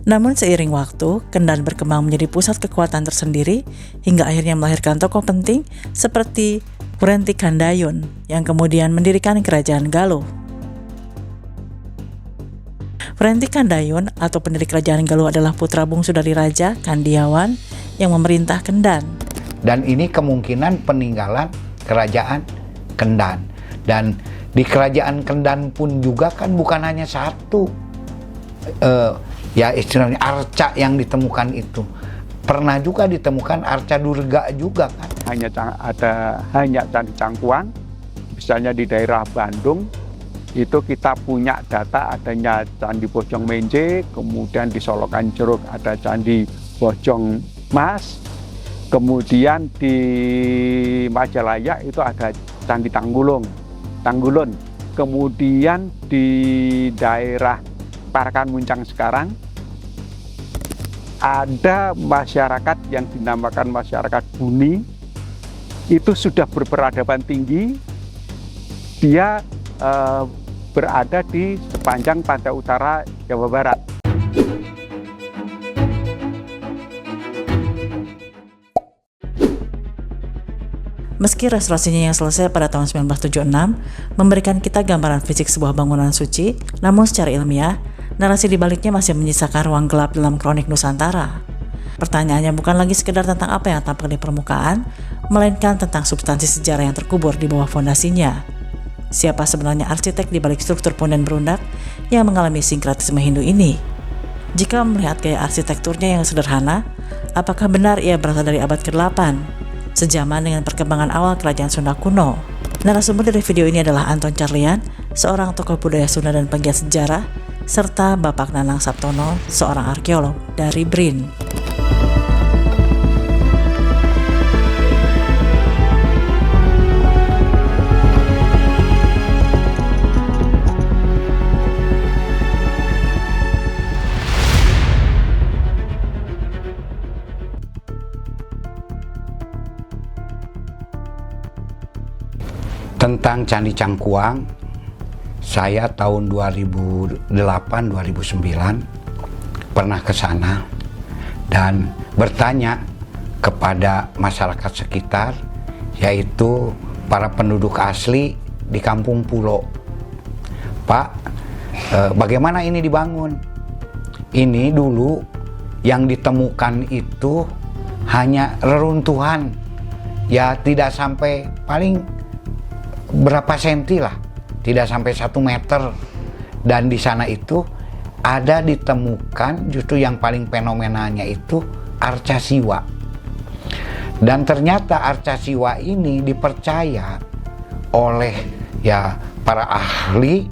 Namun seiring waktu, Kendan berkembang menjadi pusat kekuatan tersendiri hingga akhirnya melahirkan tokoh penting seperti Kurentikandayun yang kemudian mendirikan kerajaan Galuh. Kurentikandayun atau pendiri kerajaan Galuh adalah putra bungsu dari Raja Kandiawan yang memerintah Kendan. Dan ini kemungkinan peninggalan kerajaan Kendan. Dan di kerajaan Kendan pun juga kan bukan hanya satu ya istilahnya arca yang ditemukan itu. Pernah juga ditemukan arca Durga juga kan. Hanya Candi Cangkuang, misalnya di daerah Bandung, itu kita punya data adanya Candi Bojong Menje, kemudian di Solokan Jeruk ada Candi Bojong Mas, kemudian di Majalaya itu ada Candi Tanggulun, kemudian di daerah Parakan Muncang sekarang ada masyarakat yang dinamakan masyarakat Buni, itu sudah berperadaban tinggi, dia berada di sepanjang pantai utara Jawa Barat. Meski restorasinya yang selesai pada tahun 1976 memberikan kita gambaran fisik sebuah bangunan suci, namun secara ilmiah, narasi di baliknya masih menyisakan ruang gelap dalam kronik Nusantara. Pertanyaannya bukan lagi sekedar tentang apa yang tampak di permukaan, melainkan tentang substansi sejarah yang terkubur di bawah fondasinya. Siapa sebenarnya arsitek di balik struktur Punden Berundak yang mengalami sinkretisme Hindu ini? Jika melihat gaya arsitekturnya yang sederhana, apakah benar ia berasal dari abad ke-8? Sejaman dengan perkembangan awal kerajaan Sunda kuno. Narasumber dari video ini adalah Anton Carlian, seorang tokoh budaya Sunda dan penggiat sejarah, serta Bapak Nanang Saptono, seorang arkeolog dari BRIN. Tentang Candi Cangkuang, saya tahun 2008-2009 pernah ke sana dan bertanya kepada masyarakat sekitar, yaitu para penduduk asli di kampung Pulo. Pak, bagaimana ini dibangun? Ini dulu yang ditemukan itu hanya reruntuhan, ya tidak sampai paling berapa senti lah, tidak sampai 1 meter. Dan di sana itu ada ditemukan justru yang paling fenomenalnya itu arca Siwa. Dan ternyata arca Siwa ini dipercaya oleh ya para ahli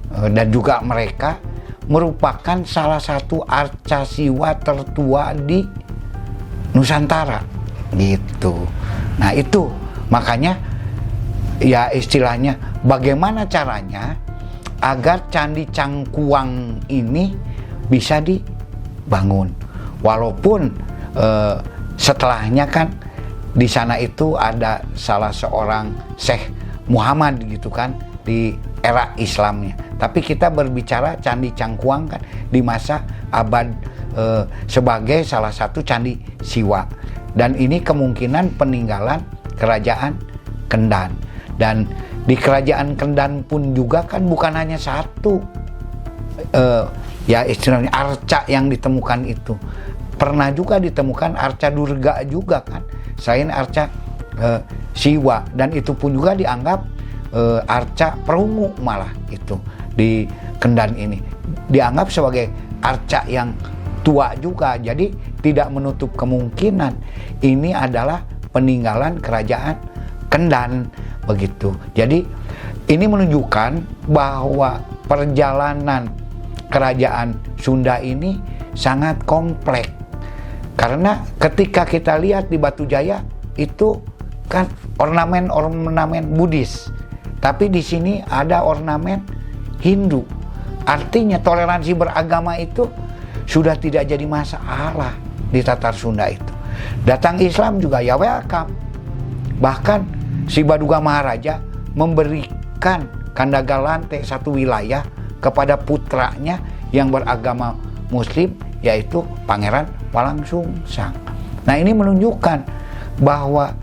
dan juga mereka merupakan salah satu arca Siwa tertua di Nusantara gitu. Nah itu makanya ya istilahnya bagaimana caranya agar Candi Cangkuang ini bisa dibangun. Walaupun setelahnya kan di sana itu ada salah seorang Syekh Muhammad gitu kan di era Islamnya. Tapi kita berbicara Candi Cangkuang kan di masa abad sebagai salah satu Candi Siwa. Dan ini kemungkinan peninggalan kerajaan Kendan. Dan di kerajaan Kendan pun juga kan bukan hanya satu ya istilahnya arca yang ditemukan itu. Pernah juga ditemukan arca Durga juga kan, selain arca Siwa. Dan itu pun juga dianggap arca Perungu malah itu di Kendan ini. Dianggap sebagai arca yang tua juga. Jadi tidak menutup kemungkinan ini adalah peninggalan kerajaan Kendan. Begitu. Jadi ini menunjukkan bahwa perjalanan kerajaan Sunda ini sangat kompleks. Karena ketika kita lihat di Batu Jaya itu kan ornamen-ornamen Buddhis. Tapi di sini ada ornamen Hindu. Artinya toleransi beragama itu sudah tidak jadi masalah di Tatar Sunda itu. Datang Islam juga ya welcome. Bahkan si Baduga Maharaja memberikan Kandagalante satu wilayah kepada putranya yang beragama Muslim yaitu Pangeran Walangsungsang. Nah, ini menunjukkan bahwa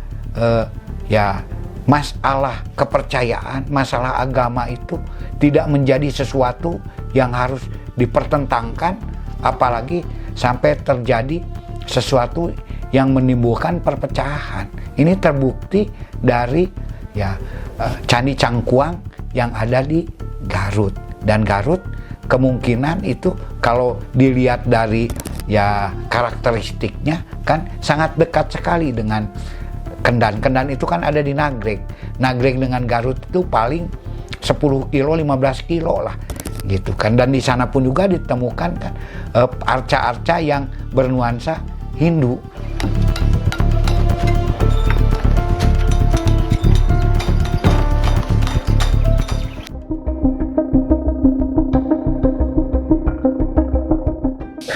ya masalah kepercayaan, masalah agama itu tidak menjadi sesuatu yang harus dipertentangkan, apalagi sampai terjadi sesuatu yang menimbulkan perpecahan. Ini terbukti dari ya Candi Cangkuang yang ada di Garut. Dan Garut kemungkinan itu kalau dilihat dari ya karakteristiknya kan sangat dekat sekali dengan Kendan. Kendan itu kan ada di Nagreg. Nagreg dengan Garut itu paling 10 kilo, 15 kilo lah gitu kan. Dan di sana pun juga ditemukan kan arca-arca yang bernuansa Hindu.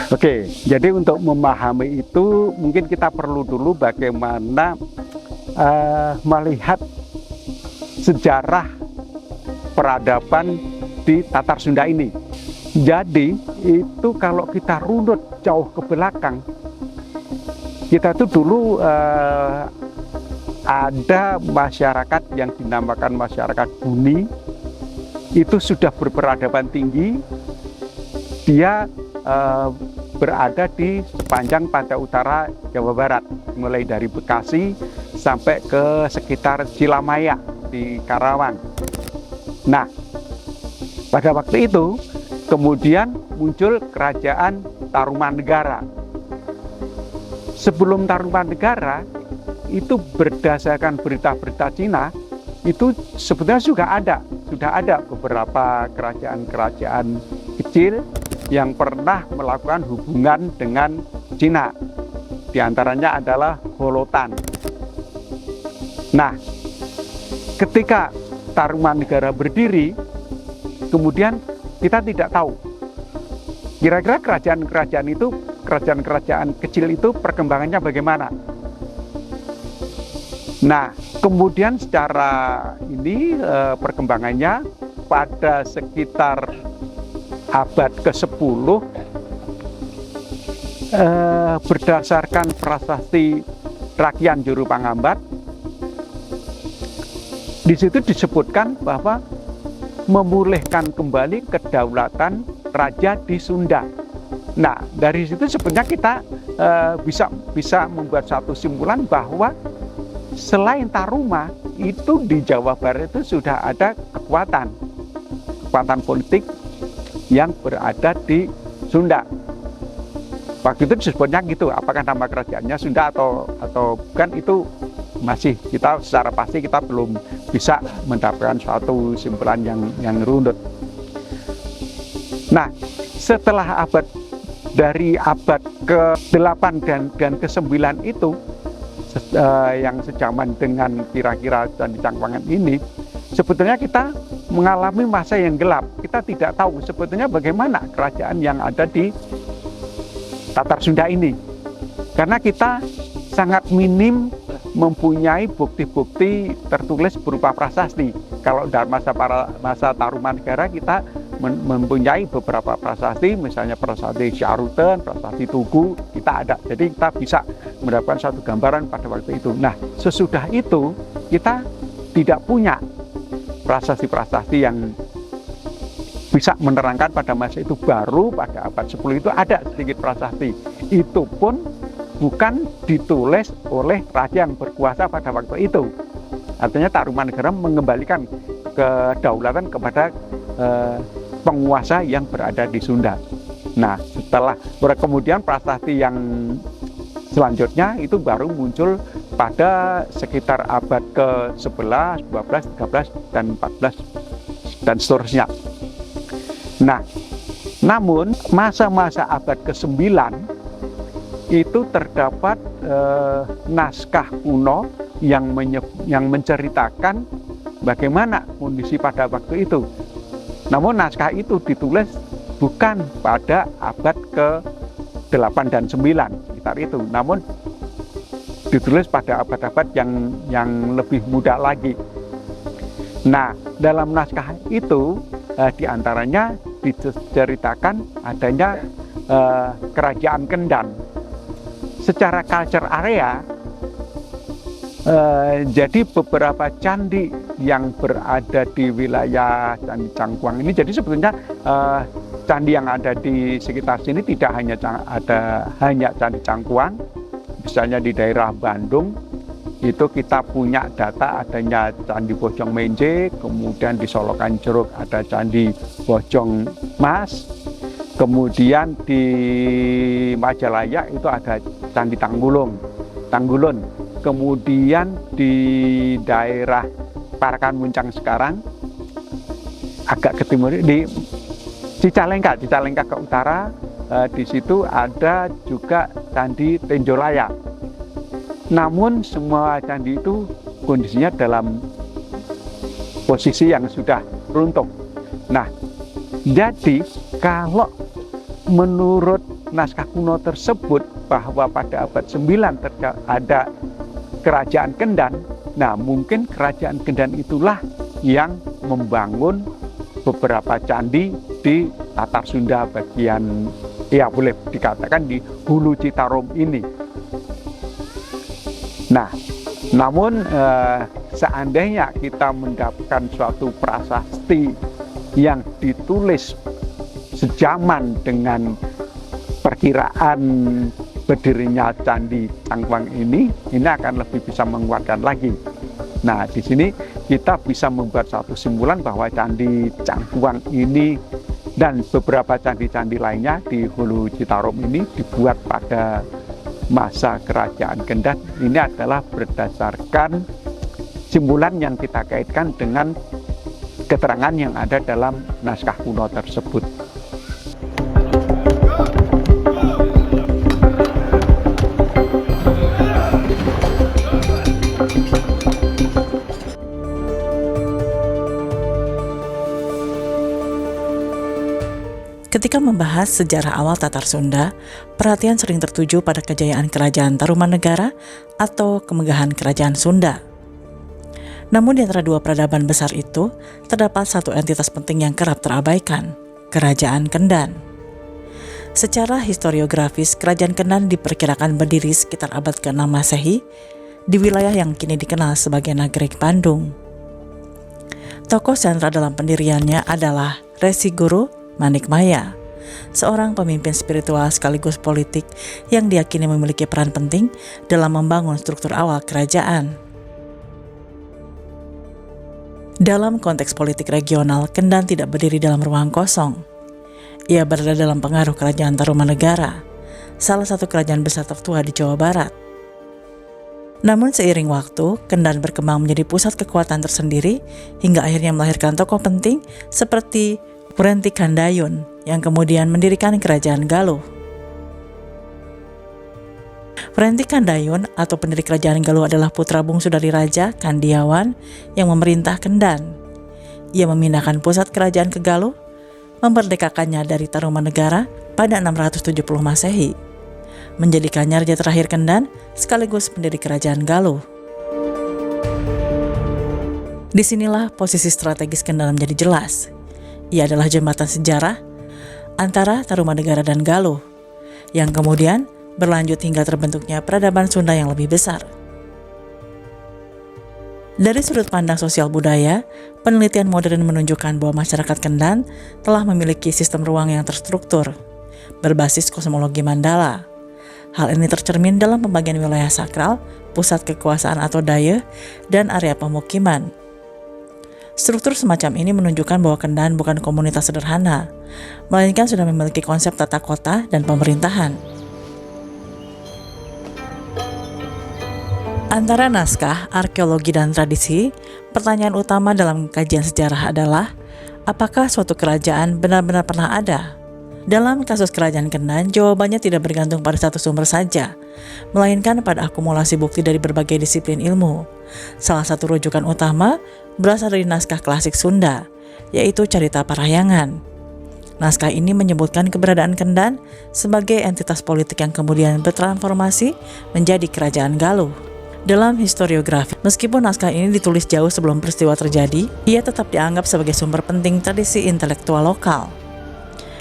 Oke, jadi untuk memahami itu mungkin kita perlu dulu bagaimana melihat sejarah peradaban di Tatar Sunda ini. Jadi itu kalau kita runut jauh ke belakang, kita itu dulu ada masyarakat yang dinamakan masyarakat Buni, itu sudah berperadaban tinggi. Dia berada di sepanjang pantai utara Jawa Barat, mulai dari Bekasi sampai ke sekitar Cilamaya di Karawang. Nah, pada waktu itu kemudian muncul kerajaan Tarumanegara. Sebelum Tarumanegara itu berdasarkan berita-berita Cina itu sebetulnya sudah ada beberapa kerajaan-kerajaan kecil yang pernah melakukan hubungan dengan Cina. Di antaranya adalah Holotan. Nah, ketika Tarumanegara berdiri, kemudian kita tidak tahu kira-kira kerajaan-kerajaan kecil itu perkembangannya bagaimana. Nah, kemudian secara ini perkembangannya pada sekitar abad ke-10 berdasarkan prasasti Rakyat Juru Pangambat, di situ disebutkan bahwa memulihkan kembali kedaulatan raja di Sunda. Nah, dari situ sebenarnya kita bisa membuat satu simpulan bahwa selain Taruma itu di Jawa Barat itu sudah ada kekuatan politik yang berada di Sunda. Waktu itu disebutnya gitu, apakah nama kerajaannya Sunda atau bukan, itu masih kita secara pasti kita belum bisa mendapatkan suatu simpulan yang runut. Nah, setelah dari abad ke-8 dan ke-9 itu yang sejaman dengan kira-kira Candi Cangkuang ini, sebetulnya kita mengalami masa yang gelap. Kita tidak tahu sebetulnya bagaimana kerajaan yang ada di Tatar Sunda ini. Karena kita sangat minim mempunyai bukti-bukti tertulis berupa prasasti. Kalau dalam masa Tarumanegara kita mempunyai beberapa prasasti, misalnya prasasti Syaruten, prasasti Tugu, kita ada. Jadi kita bisa mendapatkan satu gambaran pada waktu itu. Nah, sesudah itu kita tidak punya prasasti-prasasti yang bisa menerangkan pada masa itu. Baru pada abad 10 itu ada sedikit prasasti. Itu pun bukan ditulis oleh raja yang berkuasa pada waktu itu. Artinya Tarumanegara mengembalikan kedaulatan kepada penguasa yang berada di Sunda. Nah, setelah kemudian prasasti yang selanjutnya itu baru muncul pada sekitar abad ke-11, 12, 13, dan 14, dan seterusnya. Nah, namun masa-masa abad ke-9 itu terdapat naskah kuno yang menceritakan bagaimana kondisi pada waktu itu. Namun naskah itu ditulis bukan pada abad ke-8 dan 9 sekitar itu, namun ditulis pada abad-abad yang lebih muda lagi. Nah, dalam naskah itu diantaranya diceritakan adanya Kerajaan Kendan. Secara culture area, jadi beberapa candi yang berada di wilayah Candi Cangkuang ini, jadi sebetulnya candi yang ada di sekitar sini tidak hanya hanya Candi Cangkuang. Misalnya di daerah Bandung itu kita punya data adanya Candi Bojong Menje, kemudian di Solokan Jeruk ada Candi Bojong Mas, kemudian di Majalaya itu ada Candi Tanggulun, kemudian di daerah Parakan Muncang sekarang agak ke timur di Cicalengka ke utara, di situ ada juga Candi Tenjolaya. Namun semua candi itu kondisinya dalam posisi yang sudah runtuh. Nah, jadi kalau menurut naskah kuno tersebut bahwa pada abad 9 ada Kerajaan Kendan, nah mungkin Kerajaan Kendan itulah yang membangun beberapa candi di Tatar Sunda bagian, ya boleh dikatakan di Hulu Citarum ini. Nah, namun seandainya kita mendapatkan suatu prasasti yang ditulis sejaman dengan perkiraan berdirinya Candi Cangkuang ini akan lebih bisa menguatkan lagi. Nah, di sini kita bisa membuat satu simpulan bahwa Candi Cangkuang ini dan beberapa candi-candi lainnya di Hulu Citarum ini dibuat pada masa Kerajaan Kendan. Ini adalah berdasarkan simpulan yang kita kaitkan dengan keterangan yang ada dalam naskah kuno tersebut. Ketika membahas sejarah awal Tatar Sunda, perhatian sering tertuju pada kejayaan Kerajaan Tarumanegara atau kemegahan Kerajaan Sunda. Namun di antara dua peradaban besar itu, terdapat satu entitas penting yang kerap terabaikan, Kerajaan Kendan. Secara historiografis, Kerajaan Kendan diperkirakan berdiri sekitar abad ke-6 Masehi di wilayah yang kini dikenal sebagai Nagreg Bandung. Tokoh sentral dalam pendiriannya adalah Resi Guru Manikmaya, seorang pemimpin spiritual sekaligus politik yang diyakini memiliki peran penting dalam membangun struktur awal kerajaan. Dalam konteks politik regional, Kendan tidak berdiri dalam ruang kosong. Ia berada dalam pengaruh Kerajaan Tarumanegara, salah satu kerajaan besar tertua di Jawa Barat. Namun seiring waktu, Kendan berkembang menjadi pusat kekuatan tersendiri hingga akhirnya melahirkan tokoh penting seperti Wrenti Kandayun yang kemudian mendirikan Kerajaan Galuh. Wrenti Kandayun atau pendiri Kerajaan Galuh adalah putra bungsu dari Raja Kandiawan yang memerintah Kendan. Ia memindahkan pusat kerajaan ke Galuh, memerdekakannya dari Tarumanegara pada 670 Masehi, menjadikannya raja terakhir Kendan sekaligus pendiri Kerajaan Galuh. Disinilah posisi strategis Kendan menjadi jelas. Ia adalah jembatan sejarah antara Tarumanegara dan Galuh, yang kemudian berlanjut hingga terbentuknya peradaban Sunda yang lebih besar. Dari sudut pandang sosial budaya, penelitian modern menunjukkan bahwa masyarakat Kendan telah memiliki sistem ruang yang terstruktur, berbasis kosmologi Mandala. Hal ini tercermin dalam pembagian wilayah sakral, pusat kekuasaan atau daya, dan area pemukiman. Struktur semacam ini menunjukkan bahwa Kendan bukan komunitas sederhana, melainkan sudah memiliki konsep tata kota dan pemerintahan. Antara naskah, arkeologi, dan tradisi, pertanyaan utama dalam kajian sejarah adalah, apakah suatu kerajaan benar-benar pernah ada? Dalam kasus Kerajaan Kendan, jawabannya tidak bergantung pada satu sumber saja, melainkan pada akumulasi bukti dari berbagai disiplin ilmu. Salah satu rujukan utama berasal dari naskah klasik Sunda, yaitu Carita Parahyangan. Naskah ini menyebutkan keberadaan Kendan sebagai entitas politik yang kemudian bertransformasi menjadi Kerajaan Galuh. Dalam historiografi, meskipun naskah ini ditulis jauh sebelum peristiwa terjadi, ia tetap dianggap sebagai sumber penting tradisi intelektual lokal.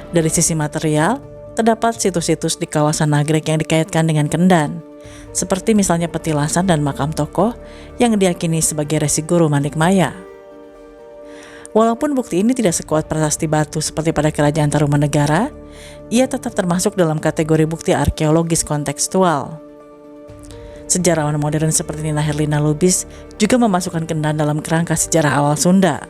Dari sisi material, terdapat situs-situs di kawasan Nagrek yang dikaitkan dengan Kendan, seperti misalnya petilasan dan makam tokoh yang diyakini sebagai resi guru Manikmaya. Walaupun bukti ini tidak sekuat prasasti batu seperti pada kerajaan Tarumanegara, ia tetap termasuk dalam kategori bukti arkeologis kontekstual. Sejarawan modern seperti Nina Herlina Lubis juga memasukkan Kendan dalam kerangka sejarah awal Sunda.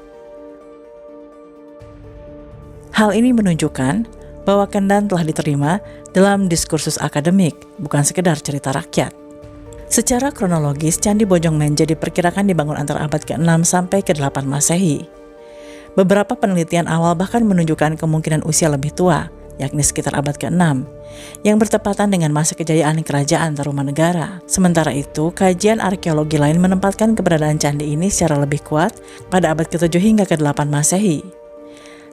Hal ini menunjukkan bahwa Kendan telah diterima dalam diskursus akademik, bukan sekedar cerita rakyat. Secara kronologis, Candi Bojong Menje diperkirakan dibangun antara abad ke-6 sampai ke-8 Masehi. Beberapa penelitian awal bahkan menunjukkan kemungkinan usia lebih tua, yakni sekitar abad ke-6, yang bertepatan dengan masa kejayaan kerajaan Tarumanegara. Sementara itu, kajian arkeologi lain menempatkan keberadaan candi ini secara lebih kuat pada abad ke-7 hingga ke-8 Masehi.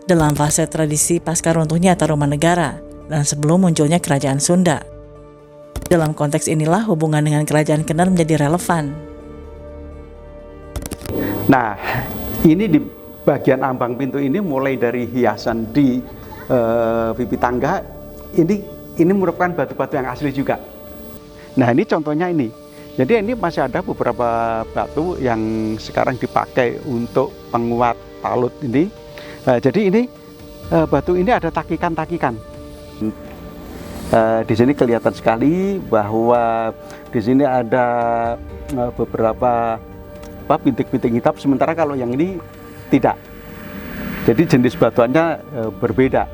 Dalam fase tradisi pasca runtuhnya Tarumanegara dan sebelum munculnya kerajaan Sunda. Dalam konteks inilah hubungan dengan kerajaan Kendan menjadi relevan. Nah, ini di bagian ambang pintu ini mulai dari hiasan di pipi tangga, ini merupakan batu-batu yang asli juga. Nah, ini contohnya ini. Jadi ini masih ada beberapa batu yang sekarang dipakai untuk penguat talut ini. Jadi ini batu ini ada takikan-takikan. Di sini kelihatan sekali bahwa di sini ada beberapa bintik-bintik hitam, sementara kalau yang ini tidak. Jadi jenis batuannya berbeda.